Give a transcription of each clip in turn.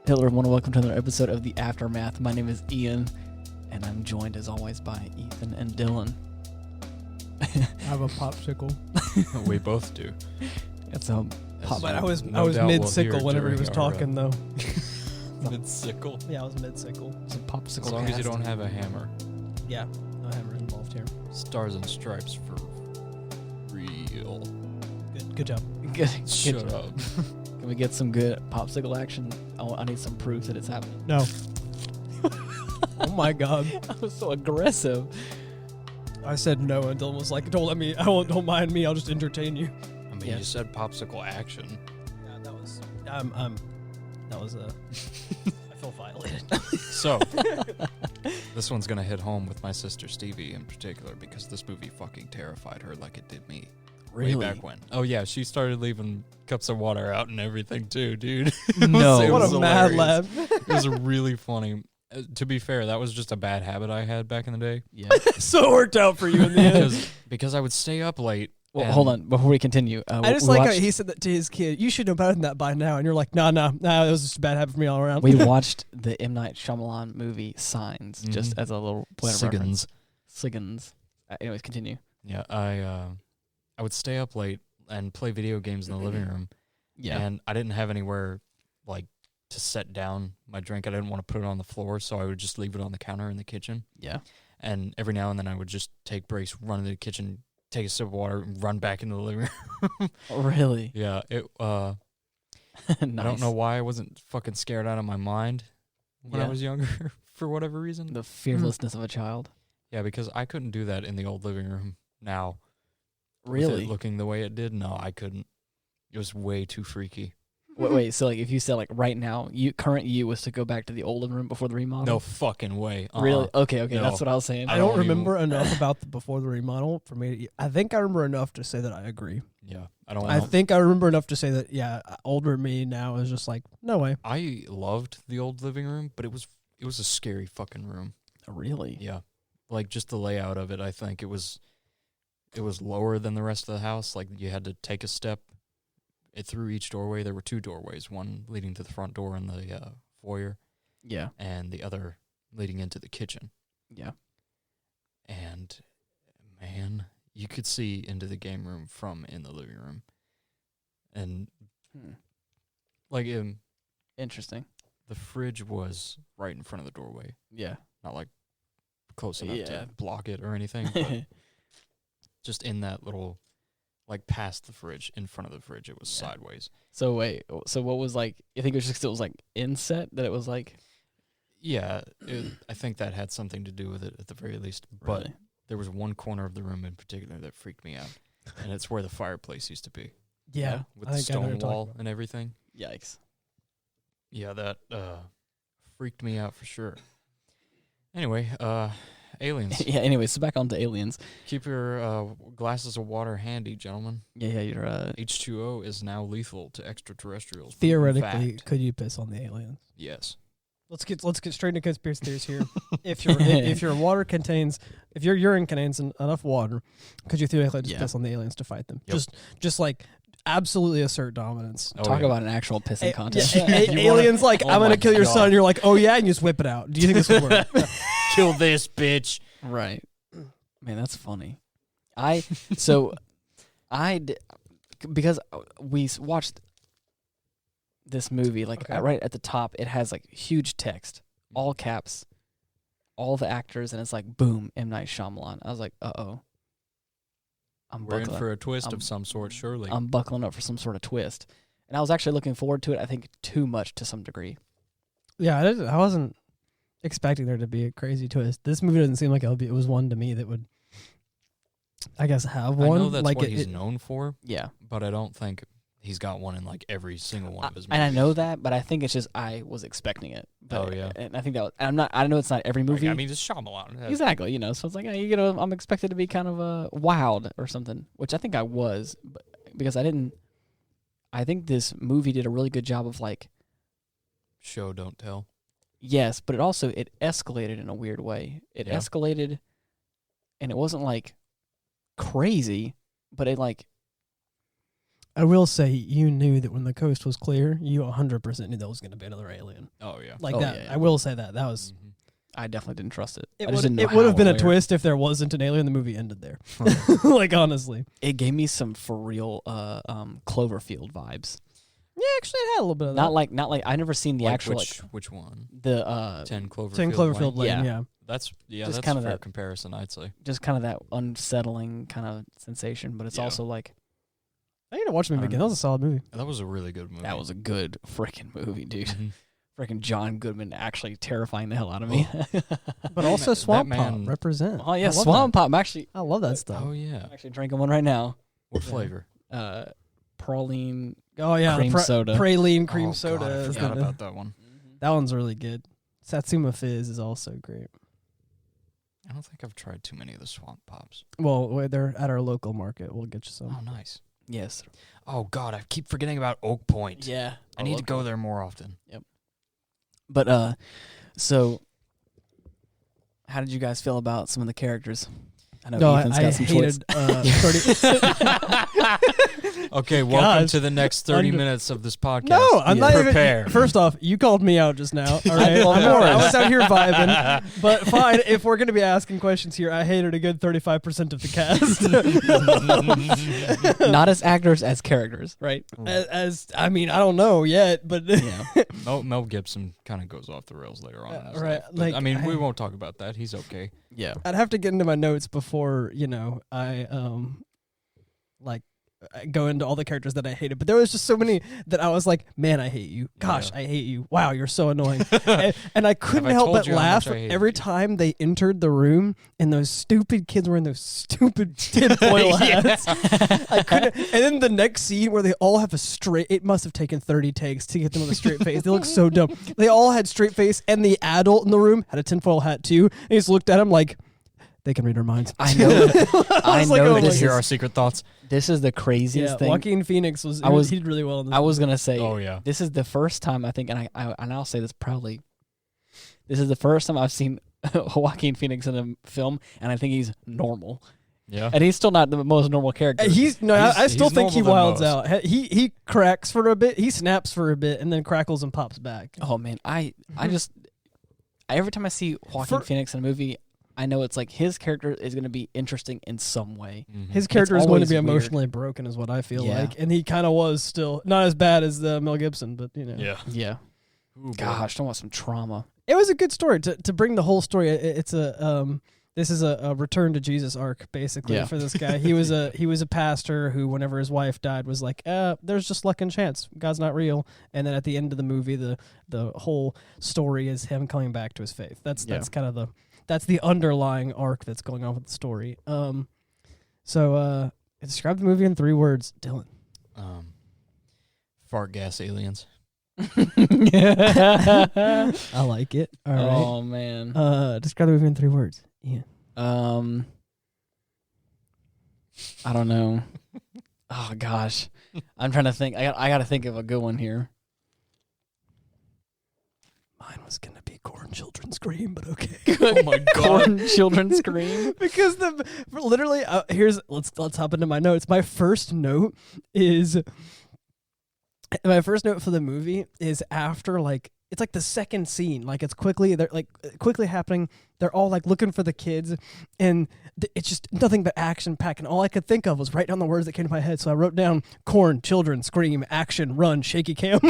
Hello everyone, welcome to another episode of The Aftermath. My name is Ian, and I'm joined as always by Ethan and Dylan. I have a popsicle. We both do. It's a pop. But I was doubt mid-sickle we'll whenever he during was our, talking, though. Mid-sickle? Yeah, I was mid-sickle. It's a popsicle. As long as you cast. don't have a hammer. Yeah, no hammer involved here. Stars and stripes for real. Good job. Good. Shut Good. up. Can we get some good popsicle action? I need some proof that it's happening. No. Oh my God. I was so aggressive. I said no, and Dylan was like, don't mind me, I'll just entertain you. I mean, Yeah. you said popsicle action. Yeah, that was, I feel violated. So, this one's going to hit home with my sister Stevie in particular because this movie fucking terrified her like it did me. Really? Way back when. Oh, yeah. She started leaving cups of water out and everything, too, dude. No. It What was a mad hilarious. lad. It was really funny. To be fair, that was just a bad habit I had back in the day. Yeah. So it worked out for you in the end. Because I would stay up late. Well, and- hold on. Before we continue, I just we like how watched, he said that to his kid. You should know better than that by now. And you're like, nah, it was just a bad habit for me all around. we watched the M. Night Shyamalan movie Signs, just Mhm. as a little point of reference. Siggins. Siggins. Anyways, continue. Yeah, I would stay up late and play video games in the living room. Yeah. And I didn't have anywhere like to set down my drink. I didn't want to put it on the floor, so I would just leave it on the counter in the kitchen. Yeah. And every now and then I would just take breaks, run into the kitchen, take a sip of water, and run back into the living room. Really? Yeah, it Nice. I don't know why I wasn't fucking scared out of my mind when I Yeah. was younger for whatever reason. The fearlessness of a child. Yeah, because I couldn't do that in the old living room now. With Really? it looking the way it did, no, I couldn't. It was way too freaky. Wait, so like if you said like right now, current you was to go back to the old living room before the remodel? No fucking way. Really? Okay, No. that's what I was saying. I I don't don't even- remember enough about before the remodel for me to, I think I remember enough to say that I agree. Yeah, I don't. I think I remember enough to say that, yeah, older me now is just like, no way. I loved the old living room, but it was a scary fucking room. Really? Yeah, like just the layout of it. I think it was lower than the rest of the house. Like you had to take a step through each doorway. There were two doorways, one leading to the front door in the foyer, Yeah. and the other leading into the kitchen. Yeah. And man, you could see into the game room from in the living room, and like Interesting. the fridge was right in front of the doorway, Yeah. not like close enough Yeah. to block it or anything, but just in that little, like past the fridge, in front of the fridge, it was Yeah. sideways. So wait, so what was like? I think it was just it was like inset that it was like. Yeah, I think that had something to do with it at the very least. But Really? there was one corner of the room in particular that freaked me out, and it's where the fireplace used to be, Yeah. with I the think I know what you're stone wall talking about. and everything. Yikes. Yeah, that freaked me out for sure. Anyway, aliens. Yeah. Anyway, so back on to aliens. Keep your glasses of water handy, gentlemen. Yeah. You're. H2O is now lethal to extraterrestrials. Theoretically, Fact. could you piss on the aliens? Yes. Let's get straight into conspiracy theories here. if your urine contains enough water, could you theoretically just Yeah. piss on the aliens to fight them? Yep. Just like absolutely assert dominance. Oh, Talk yeah. about an actual pissing contest. You wanna- Aliens like, Oh I'm my gonna kill your God. son. And you're like, oh yeah, and you just whip it out. Do you think this would work? Kill this bitch. Right. Man, that's funny. Because we watched this movie, like Okay. right at the top, it has like huge text, all caps, all the actors, and it's like, boom, M. Night Shyamalan. I was like, uh-oh. We're in for a twist of some sort, surely. I'm buckling up for some sort of twist. And I was actually looking forward to it, I think, too much to some degree. Yeah, I wasn't expecting there to be a crazy twist. This movie doesn't seem like it was one to me that would, I guess, have I one. know that's like what he's known for, Yeah. but I don't think he's got one in like every single one of his movies. And I know that, but I think it's just I was expecting it. But, Oh, yeah. And I think that was, and I know it's not every movie. I mean, it's Shyamalan. Exactly, so it's like, I'm expected to be kind of wild or something, which I think I was, but because I think this movie did a really good job of like, Show, don't tell. yes, but it escalated in a weird way. It Yeah. escalated, and it wasn't like crazy, but it like I will say, you knew that when the coast was clear, you 100% knew that was going to be another alien. Oh yeah. Like Oh, that. yeah. I will say that. That was. I definitely didn't trust it. It I just would didn't know it would have how been a or where. twist if there wasn't an alien. The movie ended there. Like, honestly. It gave me some for real Cloverfield vibes. Yeah, actually, it had a little bit of Not that. like I never seen the Like actual which one? the 10 Cloverfield. 10 Cloverfield Lane? Lane, Yeah. yeah. That's Just that's kinda a fair that- comparison, I'd say. just kind of that unsettling kind of sensation, but it's Yeah. also like I need to watch the movie I again. don't That was a solid movie. That was a really good movie. that was a good freaking movie, dude. Mhm. Freaking John Goodman actually terrifying the hell out of me. But also that Swamp man- Pop, represent. Oh yeah, I love Swamp Pop. I love that stuff. Oh yeah. I'm actually drinking one right now. What Yeah. flavor? Praline. Oh, yeah. Cream the soda. Praline cream Oh, soda. God, I is forgot the- about that one. That one's really good. Satsuma Fizz is also great. I don't think I've tried too many of the Swamp Pops. Well, they're at our local market. We'll get you some. Oh, nice. Yes. Oh God, I keep forgetting about Oak Point. Yeah. I need to go there more often. But so how did you guys feel about some of the characters? I know No, Ethan's I got some choice. hated 30. Okay, welcome Gosh. to the next 30 minutes of this podcast. No, I'm not Prepare. even. First off, you called me out just now. All right, Of I course. was out here vibing, but fine. If we're gonna be asking questions here, I hated a good 35% of the cast. Not as actors, as characters, right? as I mean, I don't know yet, but Yeah. Mel Gibson kind of goes off the rails later on. in his right, life, but, like, I mean, we I- won't talk about that. He's okay. Yeah. I'd have to get into my notes before I go into all the characters that I hated. But there was just so many that I was like, man, I hate you. Gosh, Yeah. I hate you. Wow, you're so annoying. and I couldn't I help told but you how laugh much I hated every you? time they entered the room and those stupid kids were in those stupid tinfoil hats. I couldn't. And then the next scene where they all have a straight, it must have taken 30 takes to get them with a straight face. They look so dumb. They all had straight face, and the adult in the room had a tinfoil hat too. And he just looked at him like, they can read our minds. I know. I was like, know oh that my this Hear is, our secret thoughts. this is the craziest Yeah, thing. Joaquin Phoenix he did really well in this. I was gonna say, Oh yeah. this is the first time I think, and I'll say this proudly. This is the first time I've seen Joaquin Phoenix in a film, and I think he's normal. Yeah. And he's still not the most normal character. I still he's think he normal wilds than out. He cracks for a bit, he snaps for a bit, and then crackles and pops back. Oh man, I just every time I see Joaquin Phoenix in a movie, I know it's like his character is going to be interesting in some way. Mhm. His character is going to always be weird. emotionally broken, is what I feel Yeah. like, and he kind of was still not as bad as the Mel Gibson, but Yeah. Yeah. Ooh, boy. Gosh, don't want some trauma. it was a good story to bring the whole story. It's this is a return to Jesus arc basically Yeah. for this guy. He was a pastor who, whenever his wife died, was like, there's just luck and chance. God's not real. And then at the end of the movie, the whole story is him coming back to his faith. That's kind of that's the underlying arc that's going on with the story. So describe the movie in 3 words, Dylan. Fart gas aliens. I like it. All right. Oh man. Describe the movie in 3 words. Yeah. I don't know. Oh gosh, I'm trying to think. I got to think of a good one here. Mine was gonna be Corn Children Scream, but okay. Oh my Corn children scream. Because literally let's hop into my notes. My first note for the movie is after it's like the second scene, they're quickly happening. They're all looking for the kids, and it's just nothing but action packed. And all I could think of was write down the words that came to my head. So I wrote down corn, children, scream, action, run, shaky cam.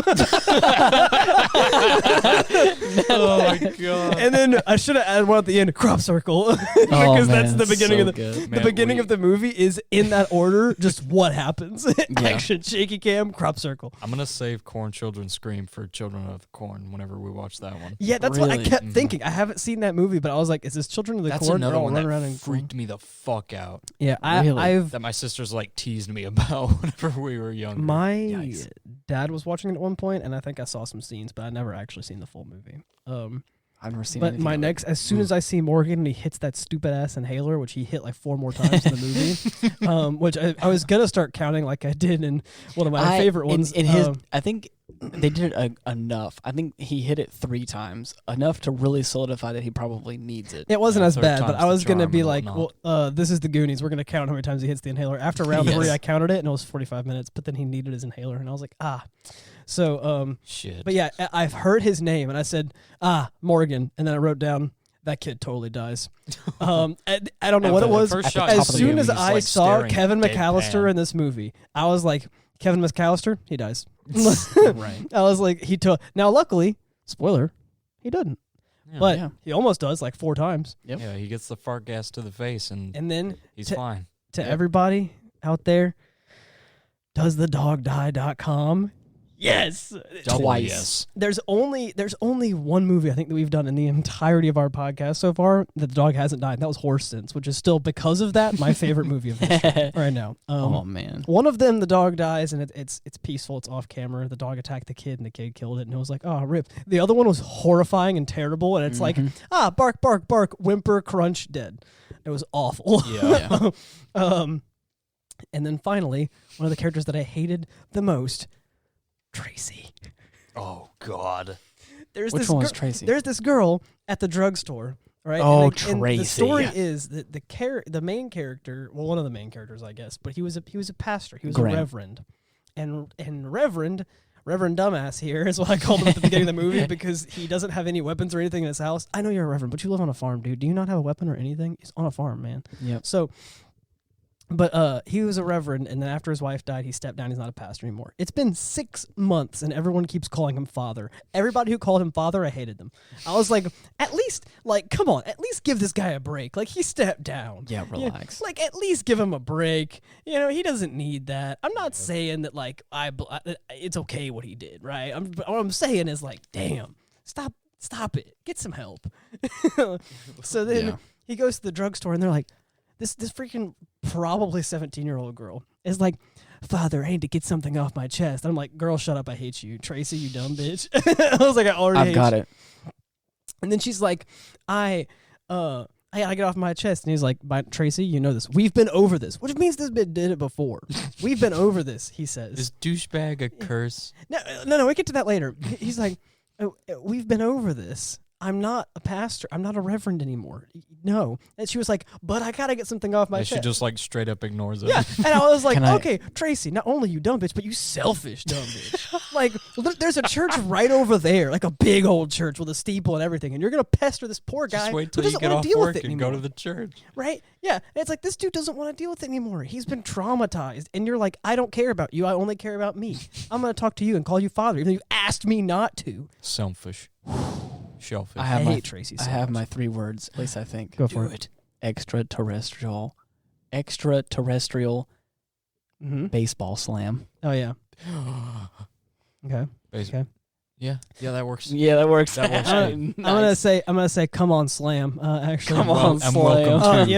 Oh my god. And then I should have added one at the end, crop circle, because that's the beginning of the good. the beginning of the movie is in that order. Just what happens? Yeah. Action, shaky cam, crop circle. I'm gonna save Corn Children Scream for Children of the Corn whenever we watch that one. Yeah, that's what I Really? kept Mhm. thinking. I haven't seen that movie, but I was like, "Is this Children of the That's Corn?" another They're all one running that around in corn. freaked me the fuck out. Yeah, Really? I've That my sisters teased me about whenever we were younger. my Yikes. dad was watching it at one point, and I think I saw some scenes, but I never actually seen the full movie. I've never seen. But anything my of it. next, as soon as I see Morgan and he hits that stupid ass inhaler, which he hit 4 more times in the movie, which I was gonna start counting like I did in one of my favorite ones. In his, I think they did it enough. I think he hit it 3 times, enough to really solidify that he probably needs it. It wasn't as third bad, but time's I the was going to charm be and like, whatnot. this is the Goonies. We're going to count how many times he hits the inhaler. After round Yes. 3, I counted it, and it was 45 minutes, but then he needed his inhaler, and I was like, So, Shit. but yeah, I've heard his name, and I said, Morgan, and then I wrote down, that kid totally dies. I don't know what it was. First shot, top As of the soon movie, as he's, I like, saw staring Kevin deadpan. McAllister in this movie, I was like, Kevin McAllister, he dies. Right. I was like, now luckily, spoiler, he doesn't. Yeah. But Yeah. he almost does like 4 times. Yep. Yeah, he gets the fart gas to the face, and And then he's to- fine. to Yep. everybody out there, doesthedogdie.com? Yes. Double Twice. yes. There's only one movie I think that we've done in the entirety of our podcast so far that the dog hasn't died. And that was Horse Sense, which is still, because of that, my favorite movie of history right now. Oh man. One of them, the dog dies, and it's peaceful. It's off camera. The dog attacked the kid, and the kid killed it, and it was like, oh, rip. The other one was horrifying and terrible, and it's like, bark, bark, bark, whimper, crunch, dead. It was awful. Yeah. And then finally, one of the characters that I hated the most, Tracy. Oh God. There's Which this one was Tracy? There's this girl at the drugstore, right? Oh, and the Tracy. story is that the main character, well, one of the main characters, I guess, but he was a pastor. He was Graham. a reverend, and Reverend Dumbass here is what I called him at the beginning of the movie because he doesn't have any weapons or anything in his house. I know you're a reverend, but you live on a farm, dude. Do you not have a weapon or anything? He's on a farm, man. Yep. So, but he was a reverend, and then after his wife died, he stepped down. He's not a pastor anymore. It's been 6 months, and everyone keeps calling him father. Everybody who called him father, I hated them. I was like, at least, like, come on, at least give this guy a break. Like, he stepped down. Yeah, You know, relax. like, at least give him a break. You know, he doesn't need that. I'm not saying that, like, it's okay what he did, right? What I'm saying is, like, damn, stop it. Get some help. So then Yeah. he goes to the drugstore, and they're like, this freaking probably 17-year-old girl is like, Father, I need to get something off my chest. And I'm like, girl, shut up. I hate you. Tracy, you dumb bitch. I was like, I already hate I've got you. it. And then she's like, I gotta get off my chest. And he's like, Tracy, you know this. We've been over this, which means this bitch did it before. We've been over this, he says. Is douchebag a curse? No, we get to that later. He's like, we've been over this. I'm not a pastor. I'm not a reverend anymore. No. And she was like, but I gotta get something off my Yeah, chest. she just like straight up ignores it. Yeah, and I was like, Can I- okay, Tracy, not only you dumb bitch, but you selfish dumb bitch. Like, there's a church right over there, like a big old church with a steeple and everything, and you're gonna pester this poor guy Just wait who till you doesn't get want off to deal work with it and anymore. go to the church. Right? Yeah, and it's like, this dude doesn't want to deal with it anymore. He's been traumatized, and you're like, I don't care about you. I only care about me. I'm gonna talk to you and call you father, even though you asked me not to. Selfish. Shellfish. I have I my hate Tracy so I have much. my 3 words. At least I think. Go for Do it. Extraterrestrial. Extraterrestrial Mm-hmm. baseball slam. Oh yeah. Okay. Basically. Okay. Yeah, that works. Yeah, that works. That works I'm gonna say, come on, slam. Actually, Come on, and slam. welcome to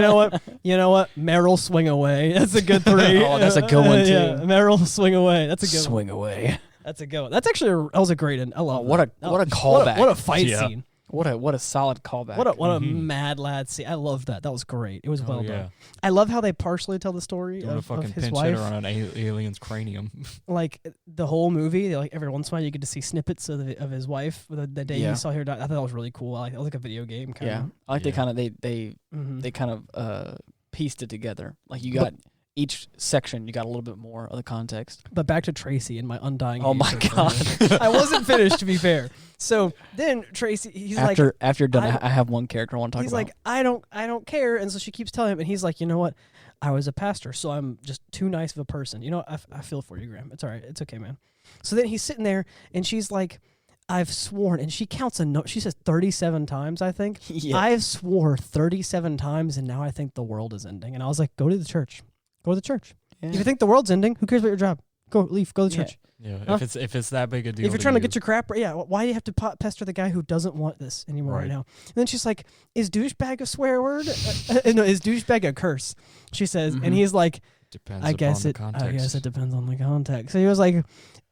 You know what? Meryl, swing away. That's a good 3. Oh, that's a good one, too. Yeah, Meryl, swing away. That's a good one. Swing away. That's a good one. That's actually that was a great end. I love what that. a callback. What a fight Yeah. scene. What a solid callback. What a Mhm. mad lad scene. I love that. That was great. It was well Oh, yeah. done. I love how they partially tell the story Doing a of fucking his pinch wife. hitter on an alien's cranium. Like the whole movie, like every once in a while you get to see snippets of his wife. The day Yeah. you saw her die, I thought that was really cool. It was like a video game kind Yeah, of. I like they Yeah. kind of Mhm. they kind of pieced it together. Like you got each section, you got a little bit more of the context. But back to Tracy and my undying. Oh my hatred for her. God. I wasn't finished, to be fair. So then Tracy, he's after you're done, I- I have one character I want to talk he's about. like, I don't care, and so she keeps telling him, and he's like, you know what? I was a pastor, so I'm just too nice of a person. You know, I feel for you, Graham. It's all right. It's okay, man. So then he's sitting there, and she's like, I've sworn, and she counts she says 37 times, I think. Yeah. I've swore 37 times, and now I think the world is ending. And I was like, go to the church. Go to the church. If you think the world's ending, who cares about your job? Go to the Yeah. church. Yeah, Huh? if it's that big a deal. If you're trying to get your crap, yeah, why do you have to pester the guy who doesn't want this anymore right Right. now? And then she's like, is douchebag a swear word? No, is douchebag a curse? She says, and he's like, Depends I guess upon the I guess it context. depends on the context. So he was like,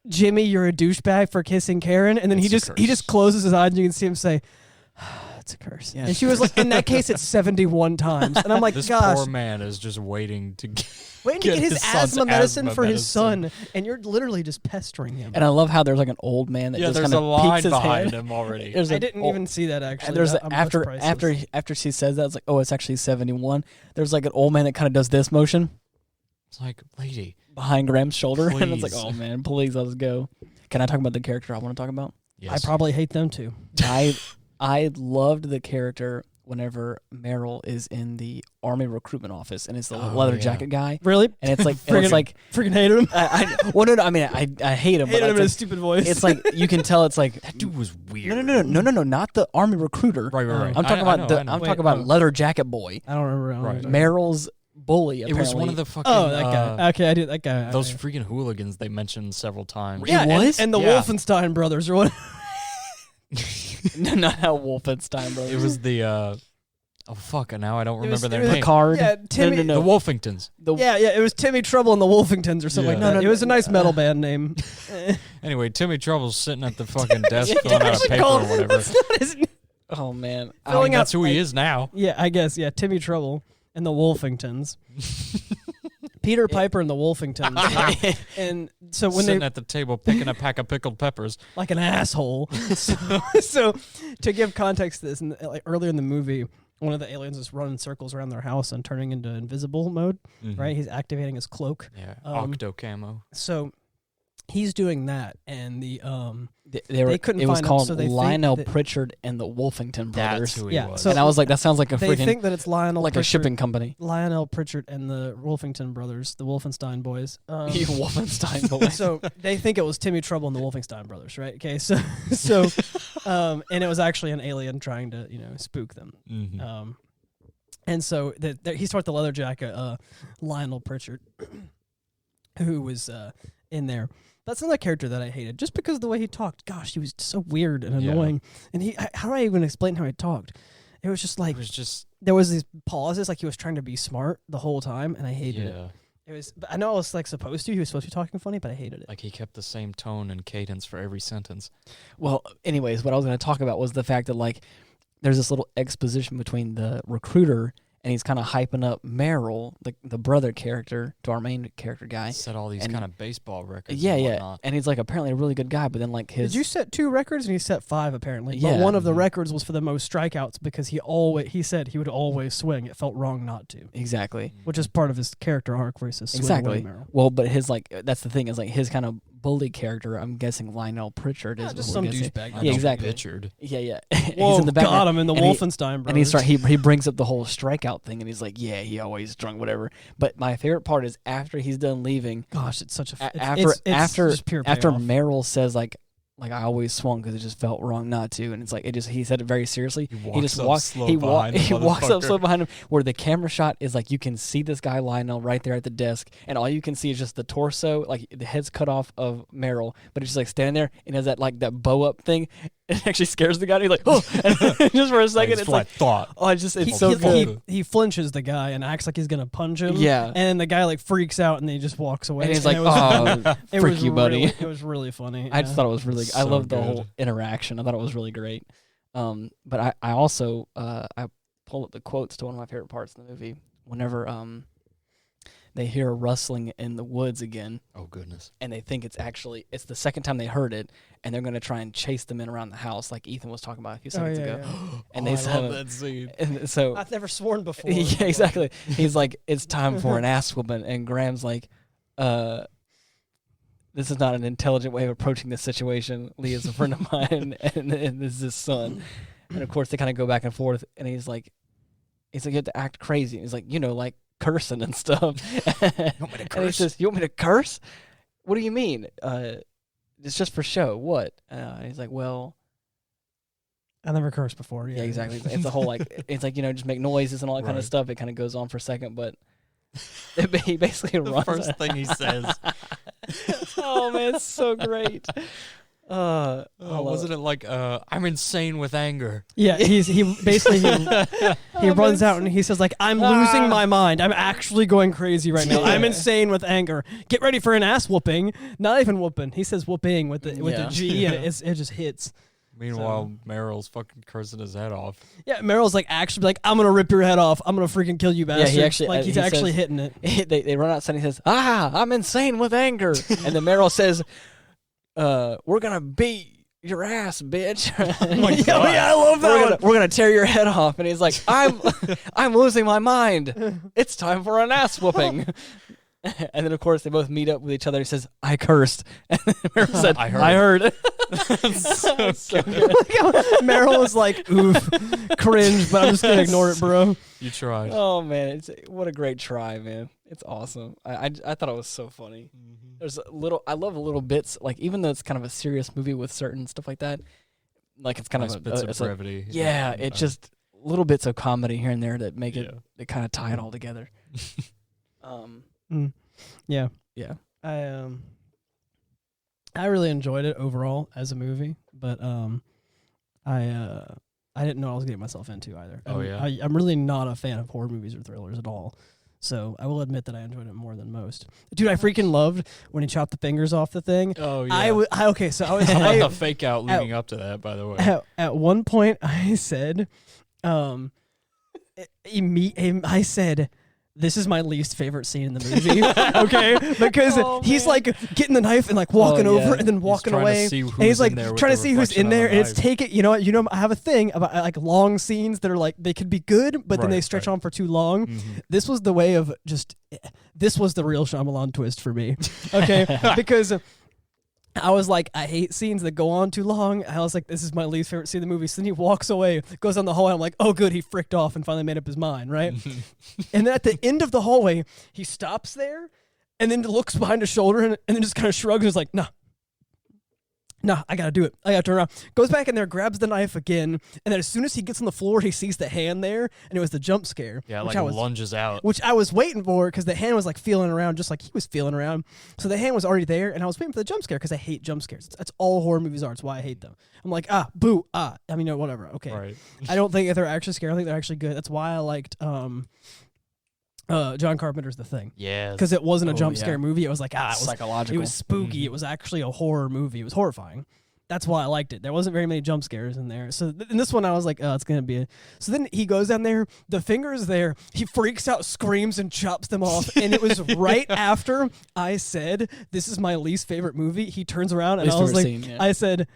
Jimmy, you're a douchebag for kissing Karen, and then It's he a just curse. closes his eyes and you can see him say, it's a curse. Yeah. And she was like, in that case, it's 71 times. And I'm like, This gosh, poor man is just waiting to get his son's asthma medicine asthma for his medicine. son, and you're literally just pestering him. And I love how there's like an old man that Yeah, just there's kind a of line peeks his behind head. him already. There's I a didn't old- even see that actually. And there's I'm much priceless. after she says that, it's like, oh, it's actually 71. There's like an old man that kind of does this motion It's like, lady. behind Graham's shoulder, and it's like, Please. oh man, please let's go. Can I talk about the character I want to talk about? Yes. I probably hate them too. I loved the character whenever Meryl is in the army recruitment office, and it's the Oh, leather yeah. jacket guy, Really? and it's like, Freaking hated him. well, no, I mean, I hate him, Hated but him in it's his stupid voice. it's like you can tell it's like That dude was weird. no, not the army recruiter. Right. I'm talking I about know. I'm Wait, talking about oh. leather jacket boy, I don't remember. Right. Meryl's bully. It was one of apparently. the fucking. Oh, that guy. Okay, I did that guy. Those freaking hooligans they mentioned several times. Yeah. It was? and the Yeah. Wolfenstein brothers or what? No, not how Wolfenstein, bro. It was the. Oh fuck! Now I don't remember their it was the name. card. Yeah, Timmy. No. The Wolfingtons. Yeah, it was Timmy Trouble and the Wolfingtons or something Yeah. like No, that. no, It was a no, nice metal band name. Anyway, Timmy Trouble's sitting at the fucking desk Yeah, filling out a Actually paper called- or whatever. That's not his name. Oh man, Filling That's out- who he is now. Yeah, I guess. Yeah, Timmy Trouble and the Wolfingtons. Peter Piper and the Wolfingtons. And so when Sitting they at the table picking a pack of pickled peppers. like an asshole. so to give context to this, like earlier in the movie, one of the aliens is running circles around their house and turning into invisible mode. Mhm. Right, he's activating his cloak. Yeah. Um, Octo camo. So he's doing that, and the they couldn't it was find him, called so they think Lionel that- Pritchard and the Wolfington brothers. That's who he Yeah, was. so- And I was like, that sounds like a they freaking think that it's Lionel like Pritchard, a shipping company. Lionel Pritchard and the Wolfington brothers, the Wolfenstein boys. You Wolfenstein boy. So they think it was Timmy Trouble and the Wolfenstein brothers, right? Okay, so and it was actually an alien trying to spook them. Mhm. And so he's taught the leather jacket, Lionel Pritchard, who was in there. That's another character that I hated, just because of the way he talked. Gosh, he was so weird and Yeah. annoying. And how do I even explain how he talked? It was just like It was just. there was these pauses, like he was trying to be smart the whole time, and I hated it. Yeah. It was. I know I was like supposed to. He was supposed to be talking funny, but I hated it. Like he kept the same tone and cadence for every sentence. Well, anyways, what I was going to talk about was the fact that like there's this little exposition between the recruiter and he's kind of hyping up Meryl, the brother character, to our main character guy. Set all these And- kind of baseball records. Yeah, and yeah. whatnot. And he's like apparently a really good guy, but then like his Did you set 2 records? And he set 5 apparently. Yeah. But one of the Mhm. records was for the most strikeouts because he said he would always swing. It felt wrong not to, exactly. which is part of his character arc where he says swing Exactly. away, Meryl. Well, but his like that's the thing is like his kind of bully character. I'm guessing Lionel Pritchard is Yeah, just what some we're guessing. douchebag. I Yeah, know exactly. Pictured. Yeah, yeah. Whoa, he's in the background. got him in the and he- Wolfenstein brothers. And he brings up the whole strikeout thing, and he's like, "Yeah, he always drunk, whatever." But my favorite part is after he's done leaving, Gosh, it's such a after just pure after payoff. Meryl says like I always swung because it just felt wrong not to, and it's like he said it very seriously. He just walks up he behind the walks up motherfucker. slow behind him, where the camera shot is like you can see this guy Lionel right there at the desk, and all you can see is just the torso, like the head's cut off of Meryl, but it's just like standing there and has that like that bow up thing. It actually scares the guy. And he's like, oh, and just for a second, That's it's what like, I thought. oh, it's he, so he- good. he flinches the guy and acts like he's gonna punch him. Yeah. and the guy like freaks out and he just walks away. And he's like, it was, oh, it freak was you, buddy. really- it was really funny. I just thought it was really. I So loved the good. whole interaction. I thought it was really great. But I also I pulled up the quotes to one of my favorite parts in the movie. Whenever they hear a rustling in the woods again, Oh goodness. and they think it's the second time they heard it, and they're gonna try and chase them in around the house, like Ethan was talking about a few seconds ago. And Oh, they I said, love that scene. and so I've never sworn before. yeah, exactly. He's like, it's time for an ass whooping, and Graham's like, this is not an intelligent way of approaching this situation. Lee is a friend of mine, and this is his son. And of course, they kind of go back and forth, and he's like, you have to act crazy. He's like, like cursing and stuff. You want me to And he curse? says, you want me to curse? What do you mean? It's just for show. What? He's like, well, I never cursed before. yeah, exactly. It's a whole like, it's like just make noises and all that kind of Right. stuff. It kind of goes on for a second, but he basically The runs. first thing he says. Oh man, it's so great. I love Wasn't it like, I'm insane with anger? Yeah, he basically he runs out and he says like, I'm losing my mind. I'm actually going crazy right now. I'm Yeah. insane with anger. Get ready for an ass whooping. Not even whooping. He says whooping with the Yeah. G and it just hits. Meanwhile, Meryl's fucking cursing his head off. Yeah, Meryl's like actually like, I'm gonna rip your head off. I'm gonna freaking kill you, bastard. he actually like he's he actually says- hitting it. they run outside and he says, I'm insane with anger. And then Meryl says, we're going to beat your ass, bitch. I love that. We're gonna tear your head off. And he's like, I'm losing my mind. It's time for an ass whooping. And then of course they both meet up with each other. He says, I cursed. And then Meryl said, I heard. So good. Meryl was like, oof, cringe, but I'm just gonna ignore it, bro. You tried. Oh man, what a great try, man. It's awesome. I thought it was so funny. There's I love little bits, like even though it's kind of a serious movie with certain stuff like that, like it's kind Nice of bits of it's brevity. it's just little bits of comedy here and there that make it they kind of tie it all together. Yeah. I really enjoyed it overall as a movie, but I didn't know I was getting myself into either. Oh, yeah? I'm really not a fan of horror movies or thrillers at all. So I will admit that I enjoyed it more than most. Dude, I freaking loved when he chopped the fingers off the thing. Oh, yeah. I was I love the fake out leading up to that, by the way. At one point I said, I said, this is my least favorite scene in the movie, okay? Because he's like getting the knife and like walking over and then walking away. And he's like trying to see who's in there. And it's I have a thing about like long scenes that are like, they could be good, but then they stretch on for too long. This was the way of this was the real Shyamalan twist for me, okay? Because I was like, I hate scenes that go on too long. I was like, this is my least favorite scene in the movie. So then he walks away, goes down the hallway. I'm like, oh, good, he fricked off and finally made up his mind, right? And then at the end of the hallway, he stops there and then looks behind his shoulder and then just kind of shrugs and is like, nah, I gotta do it. I gotta turn around. Goes back in there, grabs the knife again, and then as soon as he gets on the floor, he sees the hand there, and it was the jump scare. Yeah, like lunges out. Which I was waiting for because the hand was like feeling around just like he was feeling around. So the hand was already there, and I was waiting for the jump scare because I hate jump scares. That's all horror movies are. It's why I hate them. I'm like, boo, I mean, no, whatever. Okay. Right. I don't think that they're actually scary. I think they're actually good. That's why I liked John Carpenter's The Thing. Yeah. Because it wasn't a jump scare movie. It was like, it was psychological. It was spooky. It was actually a horror movie. It was horrifying. That's why I liked it. There wasn't very many jump scares in there. So in this one, I was like, oh, it's going to be a... So then he goes down there, the finger's there, he freaks out, screams, and chops them off. And it was right after I said, this is my least favorite movie. He turns around, and I was like, I said...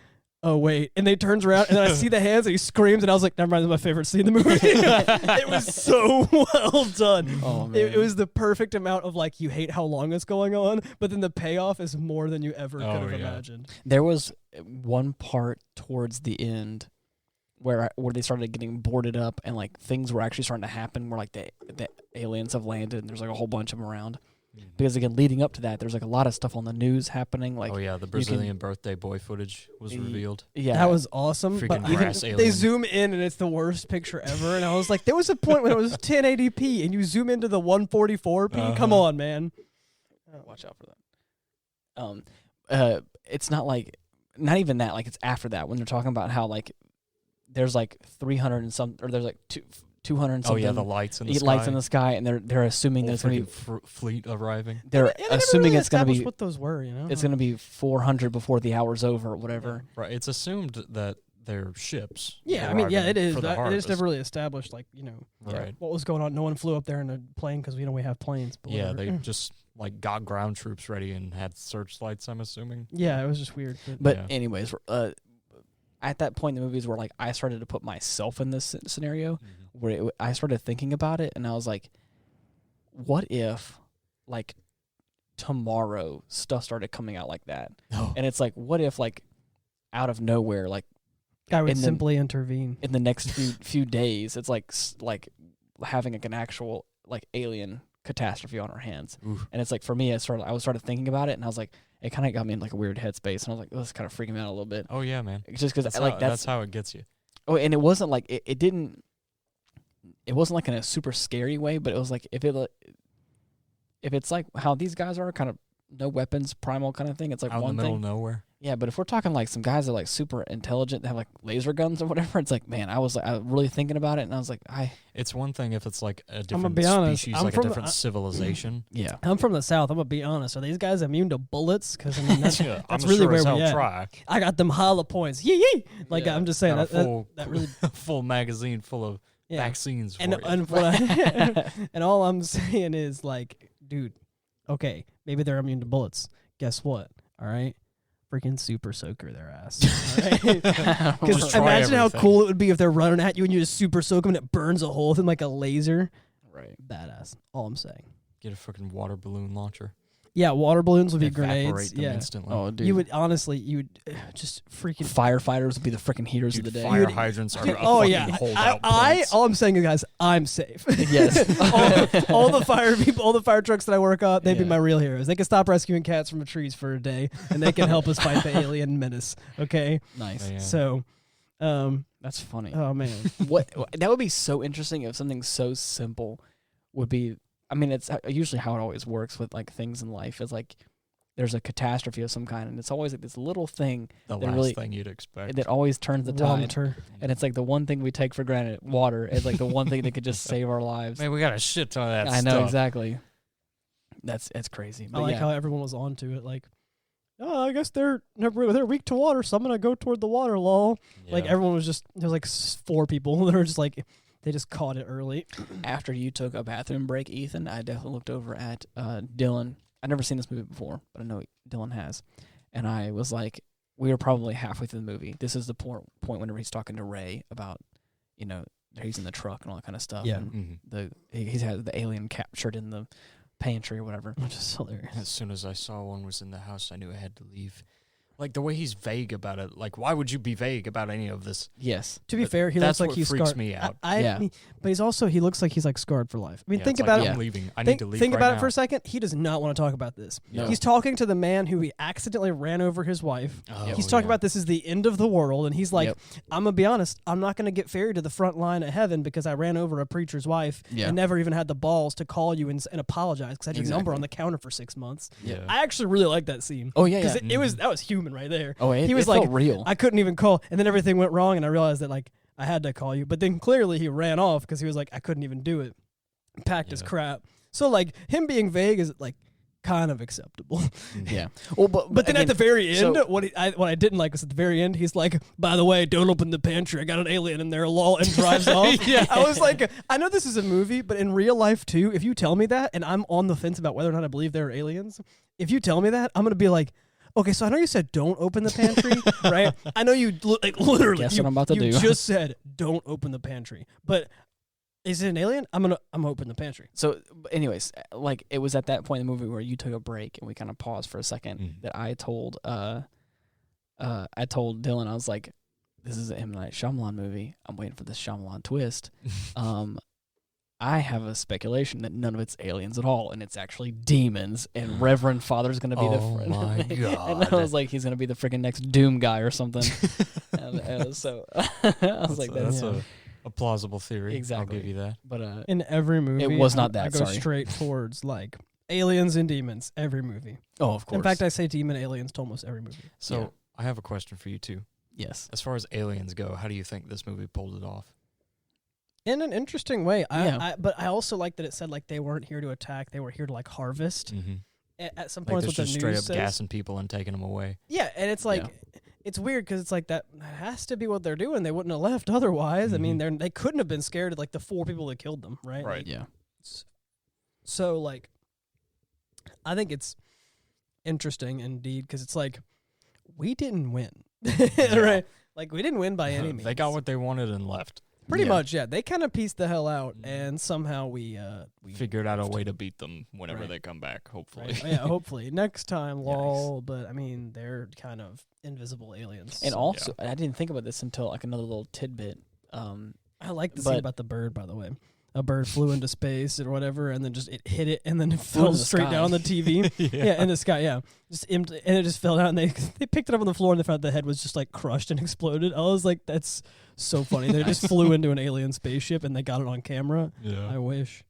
Oh, wait. And they turns around, and then I see the hands, and he screams, and I was like, never mind, that's my favorite scene in the movie. It was so well done. Oh, man. It was the perfect amount of, like, you hate how long it's going on, but then the payoff is more than you ever could have imagined. There was one part towards the end where they started getting boarded up, and, like, things were actually starting to happen where, like, the aliens have landed, and there's, like, a whole bunch of them around. Because again, leading up to that, there's like a lot of stuff on the news happening. Like, the Brazilian birthday boy footage was revealed. Yeah, that was awesome. Freaking but grass even alien. They zoom in, and it's the worst picture ever. And I was like, there was a point when it was 1080p, and you zoom into the 144p. Come on, man. Watch out for that. It's not not even that. Like, it's after that when they're talking about how like there's like 300 and some, or there's like 200 and something. Oh yeah, the lights in the sky. Lights in the sky, and they're assuming that it's going to be fleet arriving. They're assuming really it's going to be what those were. You know, it's going to be 400 before the hour's over, or whatever. Right. It's assumed that they're ships. Yeah, I mean, yeah, it is. It It is never really established, like, you know, right. what was going on. No one flew up there in a plane because we have planes. But yeah, whatever. they just like got ground troops ready and had searchlights, I'm assuming. Yeah, it was just weird. But anyways, at that point in the movies where like I started to put myself in this scenario, where I started thinking about it, and I was like, what if like tomorrow stuff started coming out like that? And it's like, what if like out of nowhere, like I would simply intervene in the next few days, it's like having like an actual like alien catastrophe on our hands. Oof. And it's like, for me, I started thinking about it, and I was like, it kind of got me in like a weird headspace, and I was like, oh, this is kind of freaking me out a little bit. Oh yeah, man. It's just because that's how it gets you. Oh, and it wasn't like it wasn't like in a super scary way, but it was like if it's like how these guys are, kind of no weapons, primal kind of thing. It's like out one in the middle thing. of nowhere. Yeah, but if we're talking like some guys that are like super intelligent, that have like laser guns or whatever, it's like, man, I was really thinking about it, and I was like, It's one thing if it's like a gonna different be honest, species, I'm like a from- different civilization. yeah. I'm from the South. I'm gonna be honest. Are these guys immune to bullets? Because I mean, that's, Yeah, that's I'm really sure where as we hell at. try. I got them hollow points. Yee yee. Like Yeah, I'm just saying got a that, full, that really. full magazine full of Yeah. vaccines for And you. and, what I, and all I'm saying is like, dude, okay, maybe they're immune to bullets. Guess what? All right, freaking super soaker their ass. All right? Just Because try imagine how everything. cool it would be if they're running at you and you just super soak them and it burns a hole with them like a laser. Right. Badass. All I'm saying. Get a fucking water balloon launcher. Yeah, water balloons would be Evaporate grenades. them Yeah. instantly. Oh, dude. You would honestly, just freaking. Firefighters would be the freaking heaters Dude, of the day. fire hydrants are Dude, a oh fucking yeah, holdout points. all I'm saying is, guys, I'm safe. Yes. all the fire people, all the fire trucks that I work on, they'd be Yeah. my real heroes. They can stop rescuing cats from the trees for a day, and they can help us fight the alien menace. Okay, Nice. Yeah. so, That's funny. oh man, What that would be so interesting if something so simple would be. I mean, it's usually how it always works with like things in life. Is like there's a catastrophe of some kind, and it's always like this little thing the that last really- thing you'd expect. that always turns the tide. water. And it's like the one thing we take for granted. Water is like the one thing that could just save our lives. Man, we got a shit ton of that I know stuff. exactly. That's crazy. I But like yeah. how everyone was onto it. Like, oh, I guess they're weak to water, so I'm gonna go toward the water. Lol. Like Yeah. everyone was just there was like 4 people that were just like they just caught it early. After you took a bathroom break, Ethan, I definitely looked over at Dylan. I'd never seen this movie before, but I know Dylan has. And I was like, we were probably halfway through the movie. This is the point whenever he's talking to Ray about, he's in the truck and all that kind of stuff. Yeah. And Mhm. he's had the alien captured in the pantry or whatever. Which is hilarious. As soon as I saw one was in the house, I knew I had to leave. Like the way he's vague about it. Like, why would you be vague about any of this? Yes. To be But fair, he that's looks like what he's freaks scarred. me out. Yeah. But he looks like he's like scarred for life. I mean, Yeah, think it's about like, it. I'm leaving. I Think, need to leave. think right about now. it for a second. He does not want to talk about this. No. He's talking to the man who he accidentally ran over his wife. Oh, He's talking yeah. about this is the end of the world, and he's like, Yep. I'm gonna be honest, I'm not gonna get ferried to the front line of heaven because I ran over a preacher's wife Yeah. and never even had the balls to call you and apologize because I had your number Exactly. on the counter for 6 months. Yeah. I actually really like that scene. Oh, yeah, Because yeah. it was that was human right there. Oh, he was it like, felt real. I couldn't even call, and then everything went wrong, and I realized that like I had to call you, but then clearly he ran off because he was like I couldn't even do it, packed his Yeah. crap. So like him being vague is like kind of acceptable. Yeah. Well, But then at the very end, so- what I didn't like was at the very end, he's like, by the way, don't open the pantry. I got an alien in there, lol, and drives off. Yeah. I was like, I know this is a movie, but in real life too, if you tell me that, and I'm on the fence about whether or not I believe there are aliens, if you tell me that, I'm going to be like, okay, so I know you said don't open the pantry, right? I know you like literally. Guess you, what I'm about to you do. just said don't open the pantry, but is it an alien? I'm gonna open the pantry. So, anyways, like it was at that point in the movie where you took a break and we kind of paused for a second Mhm. that I told Dylan, I was like, "This is an M. Night Shyamalan movie. I'm waiting for this Shyamalan twist." I have a speculation that none of it's aliens at all, and it's actually demons. And Reverend Father's gonna be Oh the. my And I God. was like, he's gonna be the freaking next Doom guy or something. and so I was like, that's that's. a plausible theory. Exactly. I'll give you that. But In every movie, It was not I that, go sorry. straight towards like aliens and demons. Every movie. oh, of course. In fact, I say demon aliens to almost every movie. So Yeah. I have a question for you too. yes. As far as aliens go, how do you think this movie pulled it off? In an interesting way. Yeah. But I also like that it said like they weren't here to attack; they were here to like harvest. Mm-hmm. At some Like points, they're what the just straight news up says. gassing people and taking them away. Yeah, and it's like it's weird because it's like that has to be what they're doing. They wouldn't have left otherwise. I mean, they couldn't have been scared of like the 4 people that killed them, right? Right. Yeah. So like, I think it's interesting indeed because it's like we didn't win, right? Like we didn't win by any means. They got what they wanted and left. Pretty Yeah. much, yeah. They kind of pieced the hell out, Mhm. and somehow we Figured out a way to beat them whenever Right. they come back, hopefully. right? Yeah, hopefully next time, Yikes. lol. But I mean, they're kind of invisible aliens. And so- also, I didn't think about this until like another little tidbit. I like the scene but- about the bird, by the way. A bird flew into space or whatever, and then just it hit it, and then it Flew fell into the straight sky. down on the TV. yeah. In the sky, yeah, just empty, and it just fell down. And they picked it up on the floor, and they found the head was just like crushed and exploded. I was like, that's so funny. They just flew into an alien spaceship, and they got it on camera. Yeah. I wish.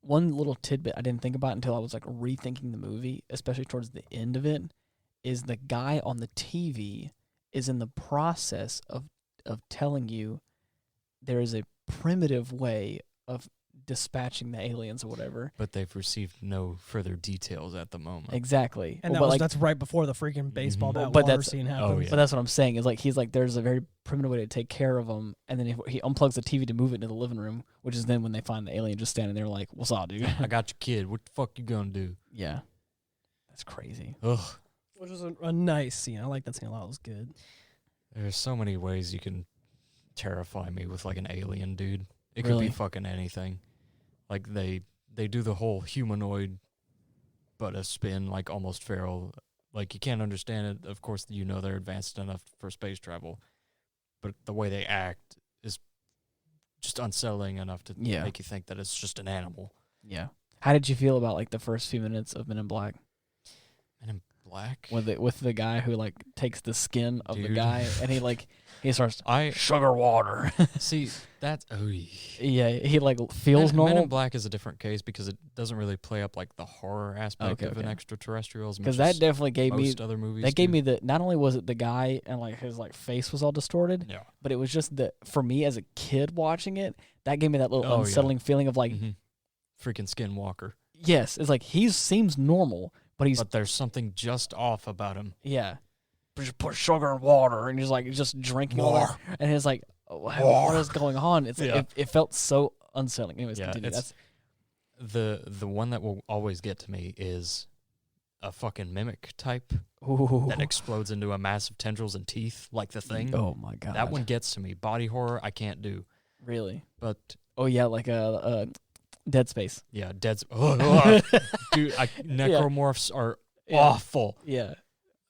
One little tidbit I didn't think about until I was like rethinking the movie, especially towards the end of it, is the guy on the TV is in the process of telling you there is a primitive way of dispatching the aliens or whatever. But they've received no further details at the moment. Exactly. And that's right before the freaking baseball bat but water that's- scene happens. Oh, yeah. But that's what I'm saying is like he's like there's a very primitive way to take care of them, and then he unplugs the TV to move it into the living room, which is then when they find the alien just standing there like, "What's up, dude?" I got your kid. What the fuck you gonna do? Yeah, that's crazy. Ugh. Which was a nice scene. I like that scene a lot. It was good. There's so many ways you can terrify me with like an alien, dude. It could Really? be fucking anything. Like they do the whole humanoid, but a spin, like almost feral. Like you can't understand it. Of course, you know they're advanced enough for space travel, but the way they act is just unsettling enough to Yeah. make you think that it's just an animal. Yeah. How did you feel about like the first few minutes of Men in Black Men in Black. with the guy who like takes the skin of the Dude. guy and he starts I sugar water. see that's Yeah, he like feels Men normal in Black is a different case because it doesn't really play up like the horror aspect of an Okay. extraterrestrial as much because that as definitely gave me most other movies. that gave do. me the not only was it the guy and like his like face was all distorted, Yeah. but it was just that for me as a kid watching it, that gave me that little Oh, yeah. unsettling feeling of like, Mhm. Freaking Skinwalker. yes, it's like he seems normal, but he's But there's something just off about him. yeah, just put sugar in water, and he's like just drinking all that, and he's like, what is going on? It's Yeah. it felt so unsettling. Anyways, Yeah, continue. it's- The one that will always get to me is a fucking mimic type Ooh. that explodes into a massive tendrils and teeth like the thing. Oh my god, That one gets to me. Body horror I can't do. really. But Oh yeah, like Dead Space. yeah, dude, necromorphs are Yeah. awful. Yeah.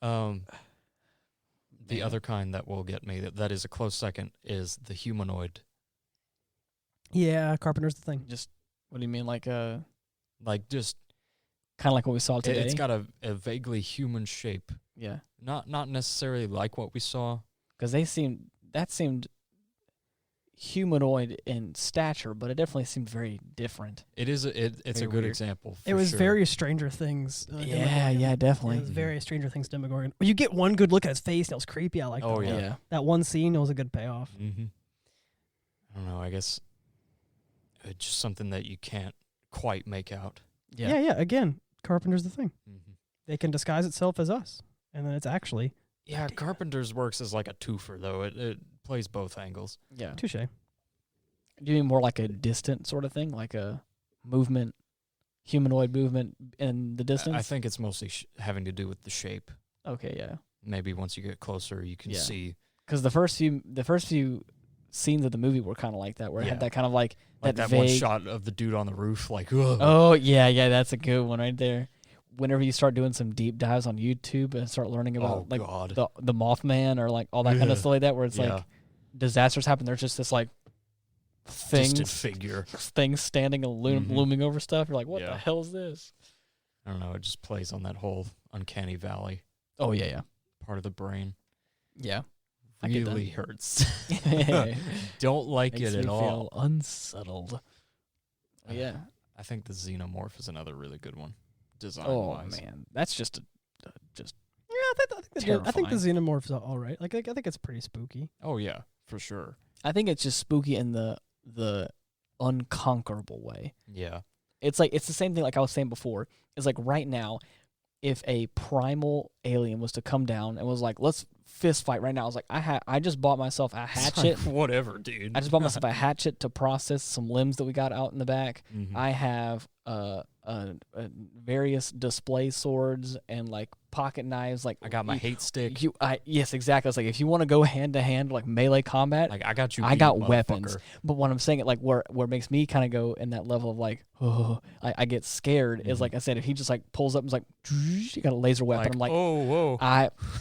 The Man. other kind that will get me that is a close second is the humanoid. Yeah, Carpenter's the thing. Just what do you mean, like Like just kind of like what we saw today? it's got a vaguely human shape. Yeah, Not necessarily like what we saw. because that seemed humanoid in stature, but it definitely seemed very different. It's Very a good weird. example. It for was sure. very Stranger Things. Yeah, definitely. It was very Stranger Things Demogorgon. You get one good look at his face, and it was creepy. I like Oh, that. yeah. Yeah. That one scene, it was a good payoff. Mm-hmm. I don't know. I guess it's just something that you can't quite make out. Yeah. Again, Carpenter's the thing. Mm-hmm. They can disguise itself as us, and then it's actually Yeah, Carpenter's works as like a twofer though. It plays both angles. Yeah. touche. Do you mean more like a distant sort of thing, like a movement, humanoid movement in the distance? I think it's mostly having to do with the shape. Okay, yeah. Maybe once you get closer, you can Yeah. see Because the first few scenes of the movie were kind of like that, where it had Yeah. that kind of like like that vague, one shot of the dude on the roof. Like, ugh. Oh yeah, that's a good one right there. Whenever you start doing some deep dives on YouTube and start learning about Oh, like God. the Mothman or like all that kind of Ugh. stuff like that, where it's Yeah. like disasters happen, there's just this like Distant things figure. things standing and Mhm. looming over stuff. You're like, what Yeah. the hell is this? I don't know. It just plays on that whole uncanny valley Oh yeah, part of the brain. yeah. I get that. Really hurts. Yeah. Don't like Makes it me at all. feel unsettled. Yeah. I think the xenomorph is another really good one, design Oh wise. man, that's just just Yeah, I think the Terrifying. Xenomorph's all right. Like I think it's pretty spooky. Oh yeah, for sure. I think it's just spooky in the unconquerable way. Yeah. It's like it's the same thing like I was saying before. It's like right now, if a primal alien was to come down and was like, let's fist fight right now. I was like, I just bought myself a hatchet. Whatever, dude. I just bought myself a hatchet to process some limbs that we got out in the back. Mhm. I have various display swords and like pocket knives. Like I got my hate stick. Yes, exactly. It's like if you want to go hand to hand like melee combat, Like I got you. I beat, got weapons. motherfucker. But what I'm saying, it like where it makes me kind of go in that level of like, oh, I get scared. Is Mhm. like I said, if he just like pulls up and is like, you got a laser weapon. I'm like, oh, whoa.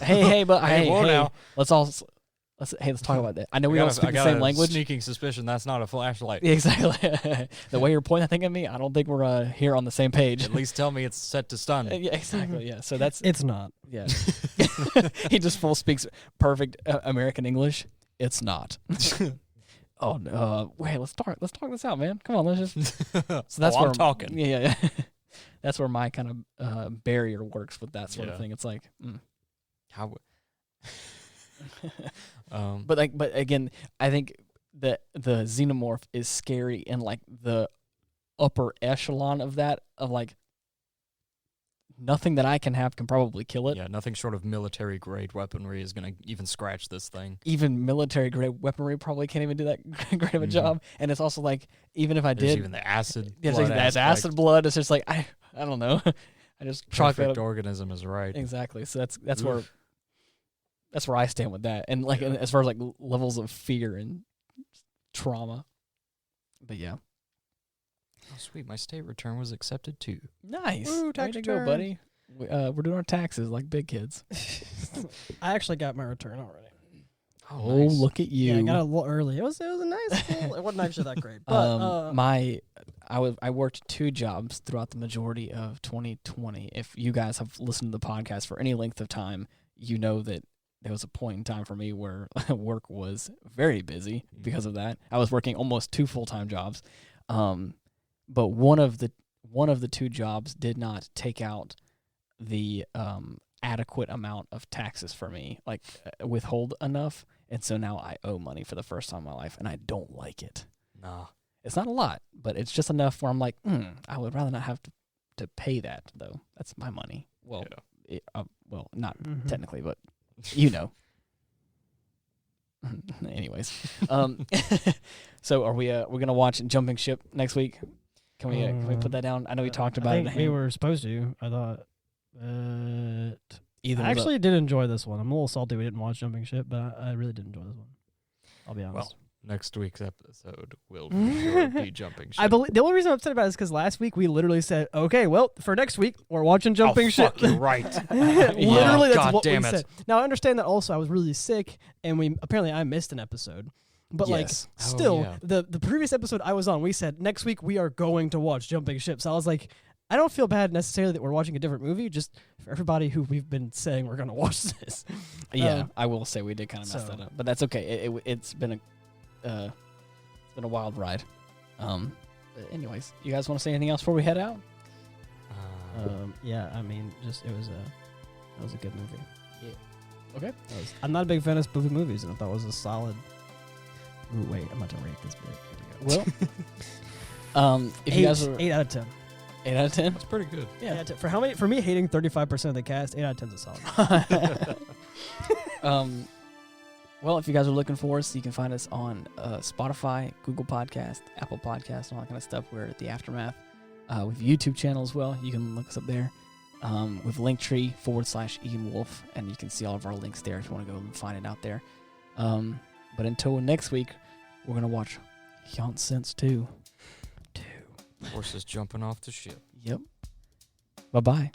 hey, but Hey, whoa now. let's talk about that. I know we don't speak the same language. Sneaking suspicion that's not a flashlight. Exactly. The way you're pointing that thing at me, I don't think we're here on the same page. At least tell me it's set to stun. Yeah, exactly. Yeah. So that's It's not. yeah. He just full speaks perfect American English. It's not. Oh no! Wait, let's talk this out, man. Come on, let's just. So that's Oh, where I'm talking. Yeah. That's where my kind of barrier works with that sort of Yeah. thing. It's like, How? But again, I think the xenomorph is scary in like the upper echelon of that, of like nothing that I can have can probably kill it. Yeah, nothing short of military grade weaponry is going to even scratch this thing. Even military grade weaponry probably can't even do that great of a job. And it's also like, even if I There's did, even the acid. that's acid blood. It's just like I don't know. I just chalk that Perfect up. organism is right. Exactly. So that's where I stand with that. And like as far as like levels of fear and trauma. But yeah. Oh, sweet. My state return was accepted too. Nice. Woo, Way tax to go, return. buddy. We're doing our taxes like big kids. I actually got my return already. Oh, nice. look at you. Yeah, I got it a little early. It was a nice little, it wasn't actually that great. But I worked 2 jobs throughout the majority of 2020. If you guys have listened to the podcast for any length of time, you know that there was a point in time for me where work was very busy because of that. I was working almost 2 full-time jobs. But one of the 2 jobs did not take out the adequate amount of taxes for me, like withhold enough, and so now I owe money for the first time in my life, and I don't like it. Nah. It's not a lot, but it's just enough where I'm like, I would rather not have to pay that though. That's my money. Well, not technically, but you know. Anyways, so are we're gonna watch Jumping Ship next week? Can we put that down? I know we talked about it. We were supposed to. I thought. Either I actually did enjoy this one. I'm a little salty we didn't watch Jumping Ship, but I really did enjoy this one. I'll be honest. Well, next week's episode will for sure be Jumping Ship. I believe the only reason I'm upset about it is because last week we literally said, "Okay, well, for next week we're watching Jumping Ship." Fuck, you're right. Literally, that's God what damn we it. said. Now I understand that also I was really sick, and I missed an episode. But Yes. still, yeah. the previous episode I was on, we said next week we are going to watch Jumping Ship. So I was like, I don't feel bad necessarily that we're watching a different movie, just for everybody who we've been saying we're going to watch this. Yeah, I will say we did kind of mess so- that up, but that's okay. It's been a wild ride. But anyways, you guys want to say anything else before we head out? Yeah, I mean, just it was a good movie. Yeah. Okay. I'm not a big fan of spooky movies, and I thought it was a solid. Ooh, wait, I'm about to rate this bit. Here we go. Well, if you guys are 8 out of 10. 8 out of 10, That's pretty good. Yeah. 8 out of 10. For how many? For me, hating 35% of the cast, 8 out of 10 is a solid. well, if you guys are looking for us, you can find us on Spotify, Google Podcast, Apple Podcast, and all that kind of stuff. We're at The Aftermath. We have a YouTube channel as well. You can look us up there. With Linktree /Ian Wolf, and you can see all of our links there if you want to go and find it out there. But until next week, we're going to watch Yont Sense 2. Horses jumping off the ship. Yep. Bye-bye.